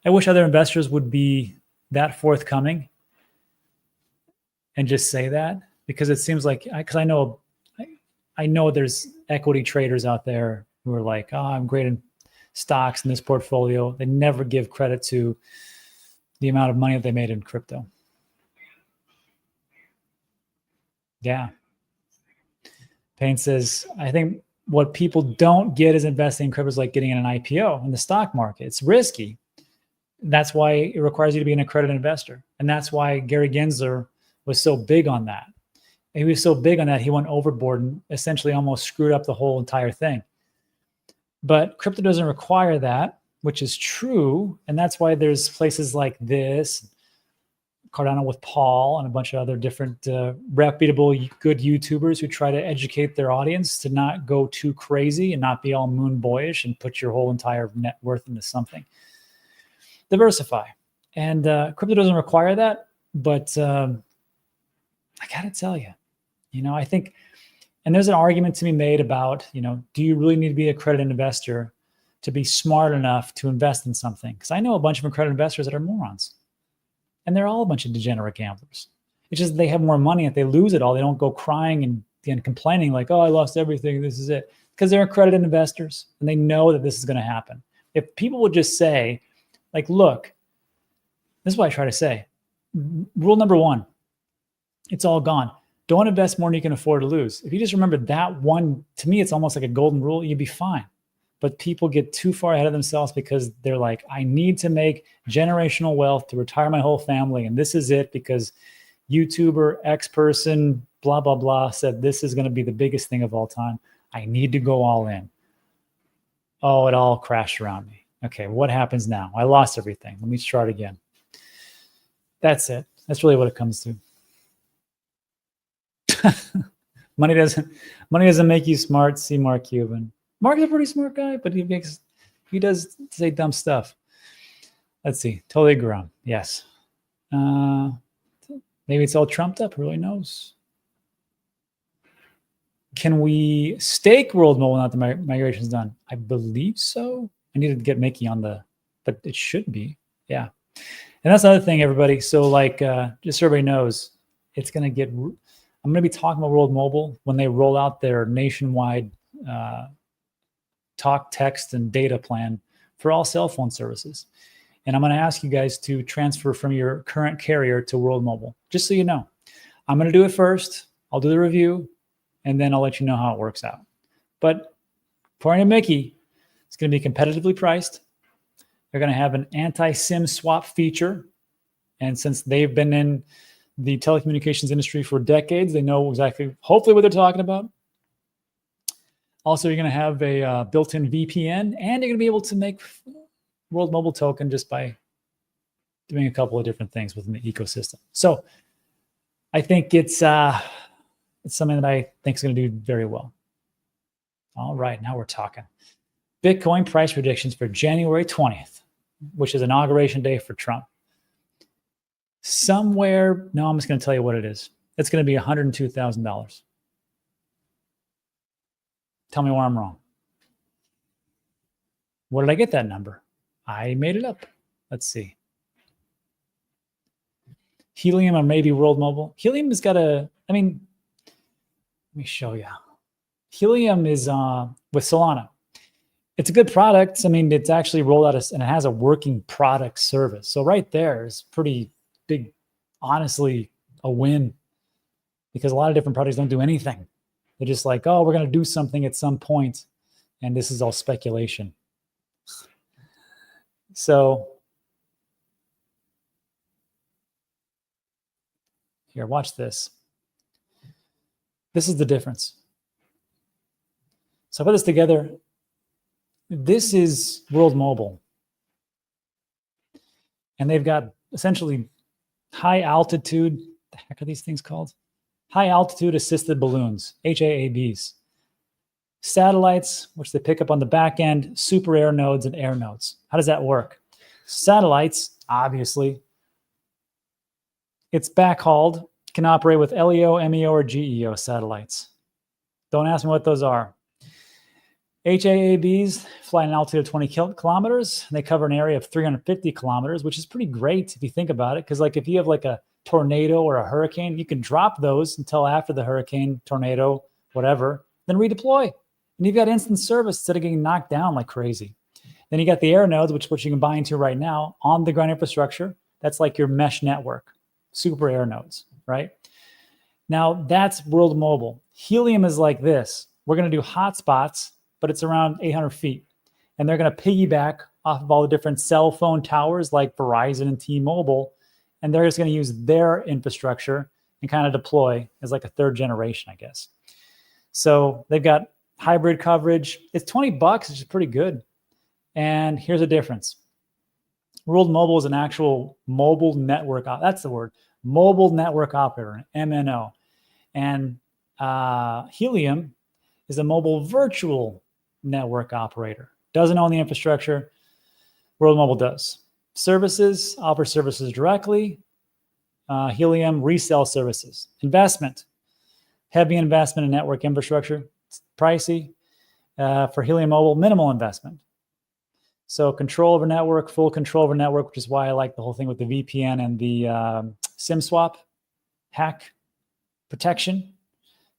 other investors would be that forthcoming and just say that, because it seems like, because I know there's equity traders out there who are like, oh, I'm great in stocks in this portfolio. They never give credit to the amount of money that they made in crypto. Yeah. Payne says, I think what people don't get is investing in crypto is like getting in an IPO in the stock market. It's risky. That's why it requires you to be an accredited investor. And that's why Gary Gensler was so big on that. And he was so big on that, he went overboard and essentially almost screwed up the whole entire thing. But crypto doesn't require that, which is true. And that's why there's places like this, Cardano with Paul, and a bunch of other different reputable, good YouTubers who try to educate their audience to not go too crazy and not be all moon boyish and put your whole entire net worth into something. Diversify. And crypto doesn't require that, but I gotta tell you, I think, and there's an argument to be made about, do you really need to be an accredited investor to be smart enough to invest in something? Because I know a bunch of accredited investors that are morons. And they're all a bunch of degenerate gamblers. It's just they have more money. If they lose it all, they don't go crying and complaining like, oh, I lost everything. This is it. Because they're accredited investors and they know that this is going to happen. If people would just say, like, look, this is what I try to say. Rule number one, it's all gone. Don't invest more than you can afford to lose. If you just remember that one, to me, it's almost like a golden rule. You'd be fine. But people get too far ahead of themselves because they're like, I need to make generational wealth to retire my whole family. And this is it because YouTuber X person, blah, blah, blah, said this is going to be the biggest thing of all time. I need to go all in. Oh, it all crashed around me. Okay, what happens now? I lost everything. Let me start again. That's it. That's really what it comes to. Money doesn't make you smart. See Mark Cuban. Mark's a pretty smart guy, but he does say dumb stuff. Let's see. Totally agree. Yes. Maybe it's all trumped up. Who really knows? Can we stake World Mobile now that the migration's done? I believe so. I need to get Mickey on but it should be. Yeah. And that's another thing, everybody. So like, just so everybody knows, I'm going to be talking about World Mobile when they roll out their nationwide talk, text, and data plan for all cell phone services. And I'm going to ask you guys to transfer from your current carrier to World Mobile, just so you know. I'm going to do it first. I'll do the review, and then I'll let you know how it works out. But according to Mickey, it's going to be competitively priced. They're going to have an anti-SIM swap feature. And since they've been in the telecommunications industry for decades, they know exactly, hopefully, what they're talking about. Also, you're going to have a built-in VPN, and you're going to be able to make World Mobile token just by doing a couple of different things within the ecosystem. So I think it's something that I think is going to do very well. All right, now we're talking. Bitcoin price predictions for January 20th, which is inauguration day for Trump. I'm just going to tell you what it is. It's going to be $102,000. Tell me where I'm wrong. Where did I get that number? I made it up. Let's see. Helium or maybe World Mobile. Helium has got let me show you. Helium is with Solana. It's a good product. It's actually rolled out and it has a working product service. So right there is pretty big, honestly, a win, because a lot of different products don't do anything. They're just like, oh, we're going to do something at some point, and this is all speculation. So here, watch this. This is the difference. So I put this together. This is World Mobile. And they've got essentially high altitude, the heck are these things called? High altitude assisted balloons, HAABs. Satellites, which they pick up on the back end, super air nodes, and air nodes. How does that work? Satellites, obviously, it's backhauled, can operate with LEO, MEO, or GEO satellites. Don't ask me what those are. HAABs fly at an altitude of 20 kilometers. They cover an area of 350 kilometers, which is pretty great if you think about it. Because like if you have like a tornado or a hurricane, you can drop those until after the hurricane, tornado, whatever, then redeploy. And you've got instant service instead of getting knocked down like crazy. Then you got the air nodes, which you can buy into right now on the ground infrastructure. That's like your mesh network, super air nodes, right? Now that's World Mobile. Helium is like this. We're going to do hotspots, but it's around 800 feet. And they're going to piggyback off of all the different cell phone towers like Verizon and T-Mobile. And they're just going to use their infrastructure and kind of deploy as like a third generation, I guess. So they've got hybrid coverage. It's $20, which is pretty good. And here's the difference. World Mobile is an actual mobile network. That's the word. Mobile network operator, MNO. And Helium is a mobile virtual network operator. Doesn't own the infrastructure. World Mobile does. Services, offer services directly. Helium resell services. Investment, heavy investment in network infrastructure. It's pricey. For Helium Mobile, minimal investment. So control over network, full control over network, which is why I like the whole thing with the VPN and the SIM swap, hack protection,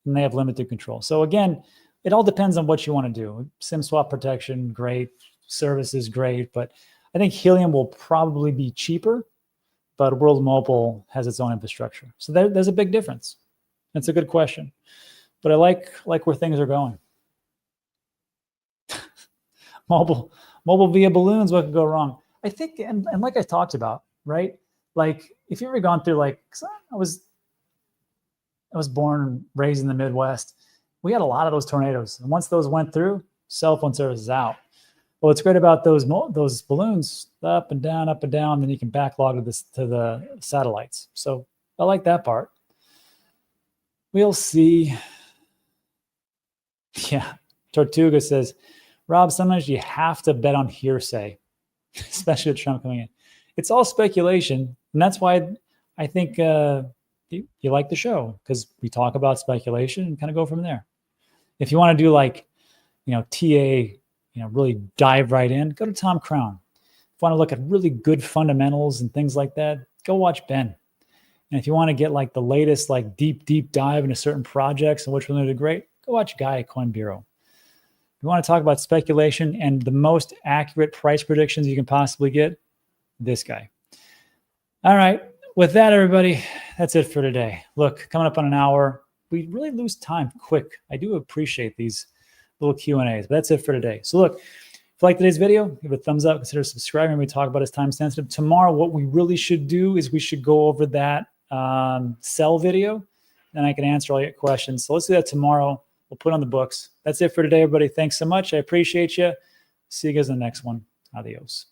and they have limited control. So again, it all depends on what you want to do. SIM swap protection, great. Services, great. But I think Helium will probably be cheaper, but World Mobile has its own infrastructure. So there's a big difference. That's a good question. But I like where things are going. Mobile via balloons, what could go wrong? I think, and like I talked about, right? Like if you've ever gone through, like, I was born and raised in the Midwest. We had a lot of those tornadoes. And once those went through, cell phone service is out. Well, what's great about those balloons, up and down, then you can backlog to the satellites. So I like that part. We'll see. Yeah. Tortuga says, Rob, sometimes you have to bet on hearsay, especially with Trump coming in. It's all speculation. And that's why I think you like the show, because we talk about speculation and kind of go from there. If you want to do like, TA, really dive right in, go to Tom Crown. If you want to look at really good fundamentals and things like that, go watch Ben. And if you want to get like the latest, like deep dive into certain projects and which one are great, go watch Guy at Coin Bureau. If you want to talk about speculation and the most accurate price predictions you can possibly get, this guy. All right. With that, everybody, that's it for today. Look, coming up on an hour, we really lose time quick. I do appreciate these little Q&As, but that's it for today. So look, if you like today's video, give it a thumbs up, consider subscribing. We talk about it's time sensitive. Tomorrow, what we really should do is we should go over that sell video, and I can answer all your questions. So let's do that tomorrow. We'll put on the books. That's it for today, everybody. Thanks so much. I appreciate you. See you guys in the next one. Adios.